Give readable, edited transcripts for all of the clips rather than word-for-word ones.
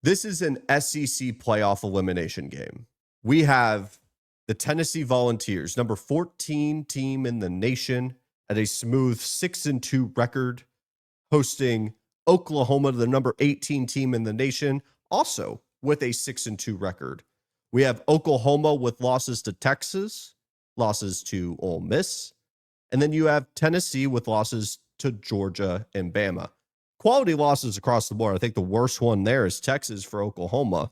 This is an SEC playoff elimination game. We have the Tennessee Volunteers, number 14 team in the nation, at a smooth 6-2 record, hosting Oklahoma, the number 18 team in the nation, also with a 6-2 record. We have Oklahoma with losses to Texas, losses to Ole Miss, and then you have Tennessee with losses to Georgia and Bama. Quality losses across the board. I think the worst one there is Texas for Oklahoma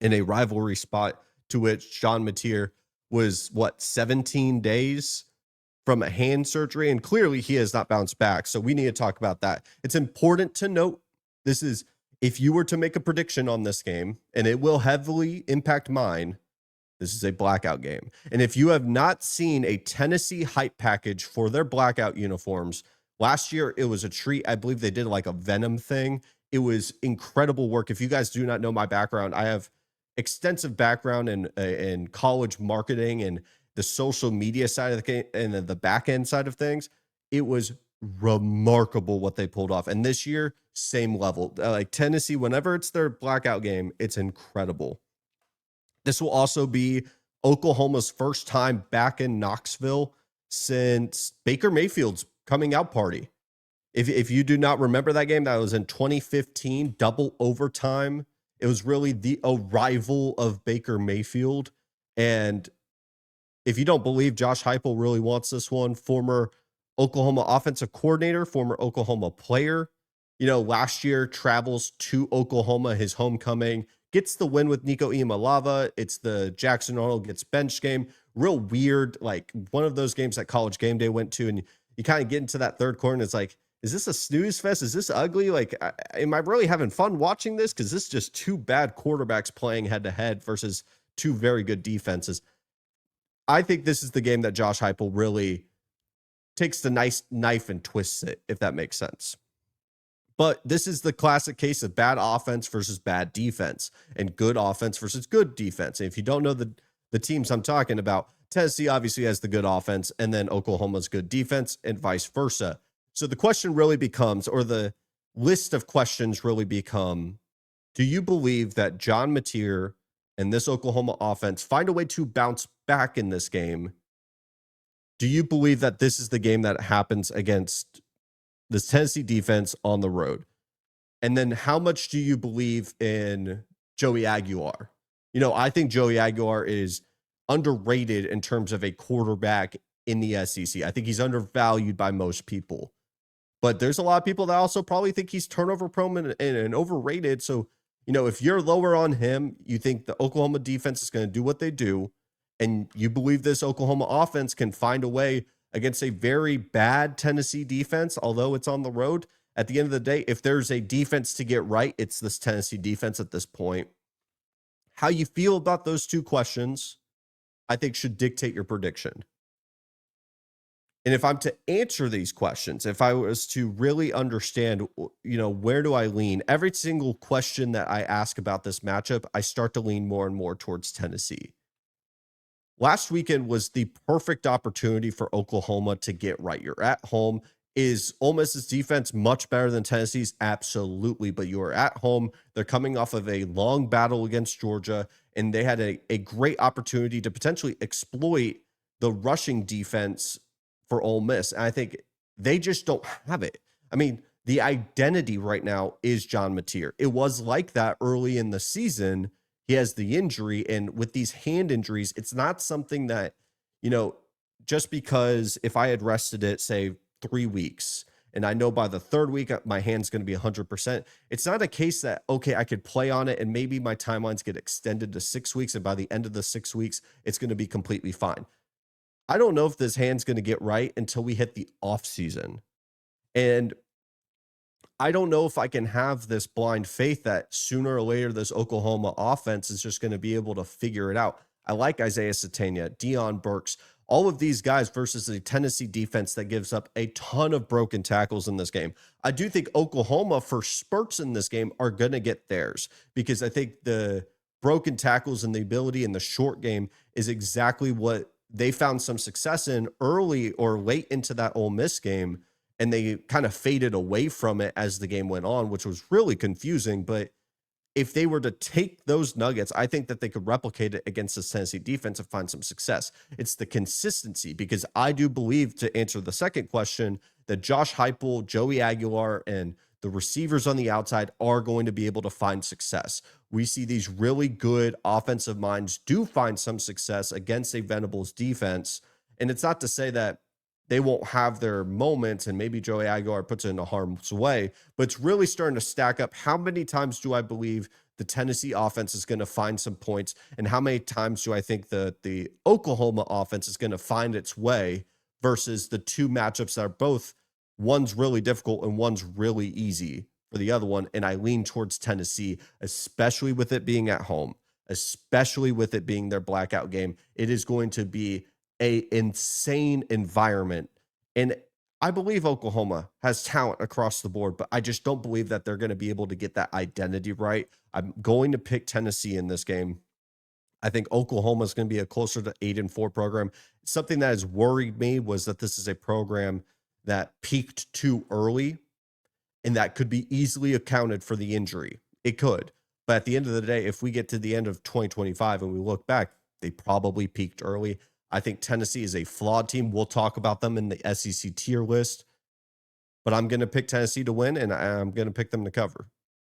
in a rivalry spot to which John Mateer was, 17 days from a hand surgery, and clearly he has not bounced back. So we need to talk about that. It's important to note, this is, if you were to make a prediction on this game, and it will heavily impact mine, this is a blackout game. And if you have not seen a Tennessee hype package for their blackout uniforms, last year it was a treat. I believe they did like a Venom thing. It was incredible work. If you guys do not know my background, I have extensive background in college marketing and the social media side of the game and the back end side of things. It was remarkable what they pulled off. And this year, same level. Like Tennessee, whenever it's their blackout game, it's incredible. This will also be Oklahoma's first time back in Knoxville since Baker Mayfield's coming out party. If you do not remember that game, that was in 2015, double overtime. It was really a rival of Baker Mayfield. And if you don't believe Josh Heupel really wants this one, former Oklahoma offensive coordinator, former Oklahoma player, last year travels to Oklahoma, his homecoming, gets the win with Nico Iamaleava. It's the Jackson Arnold gets benched game. Real weird, like one of those games that College Game Day went to, and you kind of get into that third quarter, and it's like, is this a snooze fest? Is this ugly? Like, am I really having fun watching this? Because this is just two bad quarterbacks playing head-to-head versus two very good defenses. I think this is the game that Josh Heupel really takes the nice knife and twists it, if that makes sense. But this is the classic case of bad offense versus bad defense and good offense versus good defense. And if you don't know the teams I'm talking about, Tennessee obviously has the good offense and then Oklahoma's good defense and vice versa. So the question really becomes, or the list of questions really become, do you believe that John Mateer and this Oklahoma offense find a way to bounce back in this game? Do you believe that this is the game that happens against this Tennessee defense on the road? And then how much do you believe in Joey Aguilar? I think Joey Aguilar is underrated in terms of a quarterback in the SEC. I think he's undervalued by most people. But there's a lot of people that also probably think he's turnover prone and overrated. So, if you're lower on him, you think the Oklahoma defense is going to do what they do, and you believe this Oklahoma offense can find a way against a very bad Tennessee defense, although it's on the road. At the end of the day, if there's a defense to get right, it's this Tennessee defense at this point. How you feel about those two questions, I think, should dictate your prediction. And if I'm to answer these questions, if I was to really understand, where do I lean? Every single question that I ask about this matchup, I start to lean more and more towards Tennessee. Last weekend was the perfect opportunity for Oklahoma to get right. You're at home. Is Ole Miss's defense much better than Tennessee's? Absolutely. But you are at home. They're coming off of a long battle against Georgia, and they had a great opportunity to potentially exploit the rushing defense for Ole Miss. And I think they just don't have it. I mean, the identity right now is John Mateer. It was like that early in the season. He has the injury, and with these hand injuries, it's not something that, just because if I had rested it, say 3 weeks, and I know by the third week, my hand's going to be 100%. It's not a case that, okay, I could play on it and maybe my timelines get extended to 6 weeks. And by the end of the 6 weeks, it's going to be completely fine. I don't know if this hand's going to get right until we hit the off season. And I don't know if I can have this blind faith that sooner or later this Oklahoma offense is just going to be able to figure it out. I like Isaiah Satania, Deion Burks, all of these guys versus a Tennessee defense that gives up a ton of broken tackles in this game. I do think Oklahoma, for spurts in this game, are going to get theirs because I think the broken tackles and the ability in the short game is exactly what they found some success in early or late into that Ole Miss game, and they kind of faded away from it as the game went on, which was really confusing. But if they were to take those nuggets, I think that they could replicate it against this Tennessee defense and find some success. It's the consistency, because I do believe, to answer the second question, that Josh Heupel, Joey Aguilar, and the receivers on the outside are going to be able to find success. We see these really good offensive minds do find some success against a Venables defense. And it's not to say that they won't have their moments and maybe Joey Aguilar puts it in harm's way, but it's really starting to stack up. How many times do I believe the Tennessee offense is going to find some points, and how many times do I think the Oklahoma offense is going to find its way, versus the two matchups that are both, one's really difficult and one's really easy for the other one? And I lean towards Tennessee, especially with it being at home, especially with it being their blackout game. It is going to be a insane environment. And I believe Oklahoma has talent across the board, but I just don't believe that they're going to be able to get that identity right. I'm going to pick Tennessee in this game. I think Oklahoma is going to be a closer to 8-4 program. Something that has worried me was that this is a program that peaked too early, and that could be easily accounted for the injury. It could. But at the end of the day, if we get to the end of 2025 and we look back, they probably peaked early. I think Tennessee is a flawed team. We'll talk about them in the SEC tier list, but I'm going to pick Tennessee to win, and I'm going to pick them to cover.